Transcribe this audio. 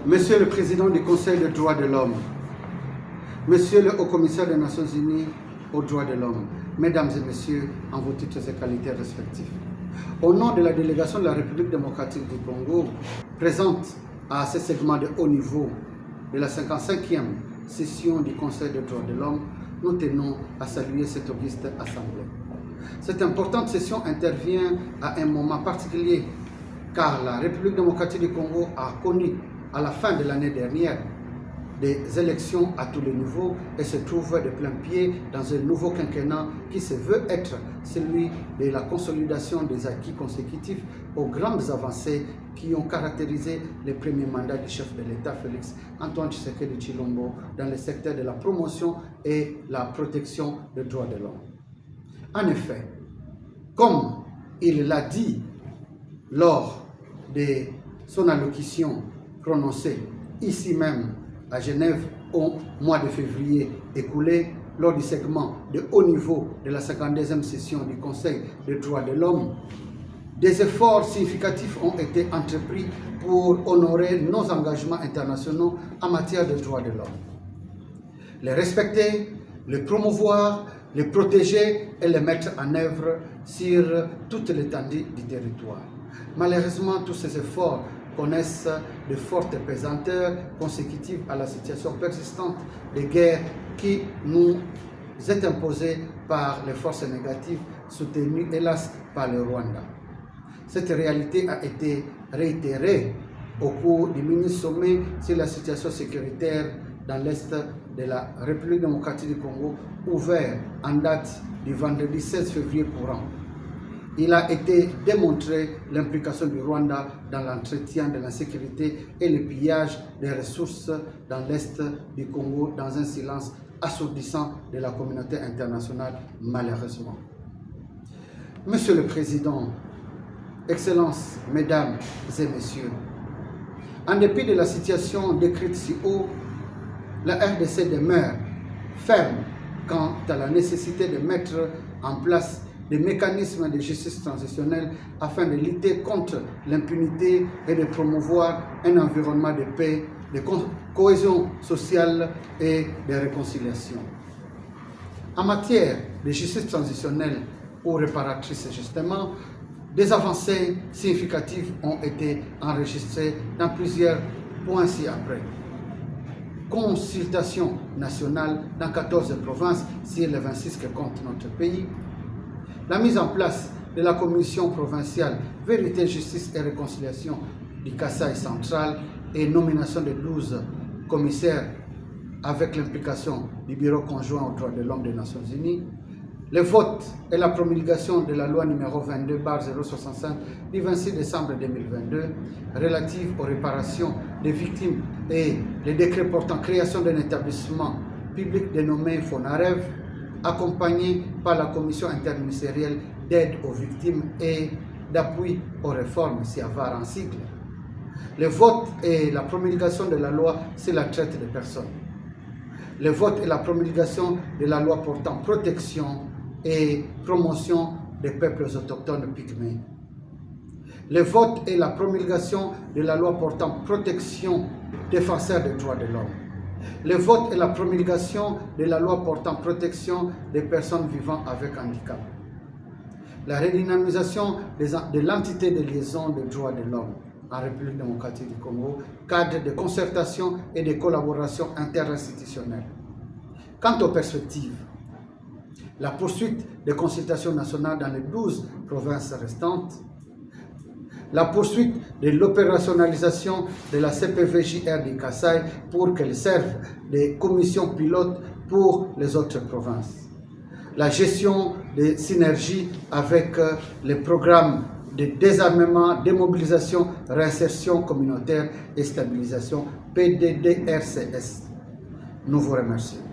Monsieur le Président du Conseil des droits de l'homme, Monsieur le Haut-Commissaire des Nations Unies aux droits de l'homme, Mesdames et Messieurs, en vos titres et qualités respectifs, au nom de la délégation de la République démocratique du Congo, présente à ce segment de haut niveau de la 55e session du Conseil des droits de l'homme, nous tenons à saluer cette auguste assemblée. Cette importante session intervient à un moment particulier car la République démocratique du Congo a connu à la fin de l'année dernière des élections à tous les niveaux et se trouve de plein pied dans un nouveau quinquennat qui se veut être celui de la consolidation des acquis consécutifs aux grandes avancées qui ont caractérisé les premiers mandats du chef de l'État Félix Antoine Tshisekedi Tshilombo dans le secteur de la promotion et la protection des droits de l'homme. En effet, comme il l'a dit lors de son allocution prononcée ici même à Genève au mois de février écoulé, lors du segment de haut niveau de la 52e session du Conseil des droits de l'homme, des efforts significatifs ont été entrepris pour honorer nos engagements internationaux en matière de droits de l'homme. Les respecter, les promouvoir, les protéger et les mettre en œuvre sur toute l'étendue du territoire. Malheureusement, tous ces efforts connaissent de fortes pesanteurs consécutives à la situation persistante de guerre qui nous est imposée par les forces négatives soutenues, hélas, par le Rwanda. Cette réalité a été réitérée au cours du mini-sommet sur la situation sécuritaire dans l'Est de la République démocratique du Congo, ouvert en date du vendredi 16 février courant. Il a été démontré l'implication du Rwanda dans l'entretien de la sécurité et le pillage des ressources dans l'Est du Congo dans un silence assourdissant de la communauté internationale, malheureusement. Monsieur le Président, Excellences, Mesdames et Messieurs, en dépit de la situation décrite si haut, la RDC demeure ferme quant à la nécessité de mettre en place des mécanismes de justice transitionnelle afin de lutter contre l'impunité et de promouvoir un environnement de paix, de cohésion sociale et de réconciliation. En matière de justice transitionnelle ou réparatrice justement, des avancées significatives ont été enregistrées dans plusieurs points ci-après. Consultation nationale dans 14 provinces sur les 26 que compte notre pays. La mise en place de la commission provinciale Vérité, Justice et Réconciliation du Kasaï central et nomination de 12 commissaires avec l'implication du Bureau conjoint aux droits de l'homme des Nations Unies. Le vote et la promulgation de la loi numéro 22/065 du 26 décembre 2022 relative aux réparations des victimes et le décret portant création d'un établissement public dénommé FONAREV, accompagné par la Commission interministérielle d'aide aux victimes et d'appui aux réformes, CIAVAR en sigle. Le vote et la promulgation de la loi sur la traite des personnes. Le vote et la promulgation de la loi portant protection et promotion des peuples autochtones pygmées. Le vote et la promulgation de la loi portant protection des défenseurs des droits de l'homme. Le vote et la promulgation de la loi portant protection des personnes vivant avec handicap. La redynamisation de l'entité de liaison des droits de l'homme en République démocratique du Congo, cadre de concertation et de collaboration interinstitutionnelle. Quant aux perspectives, la poursuite des consultations nationales dans les 12 provinces restantes, la poursuite de l'opérationnalisation de la CPVJR du Kasaï pour qu'elle serve de commission pilote pour les autres provinces, la gestion des synergies avec les programmes de désarmement, démobilisation, réinsertion communautaire et stabilisation, PDDRCS. Nous vous remercions.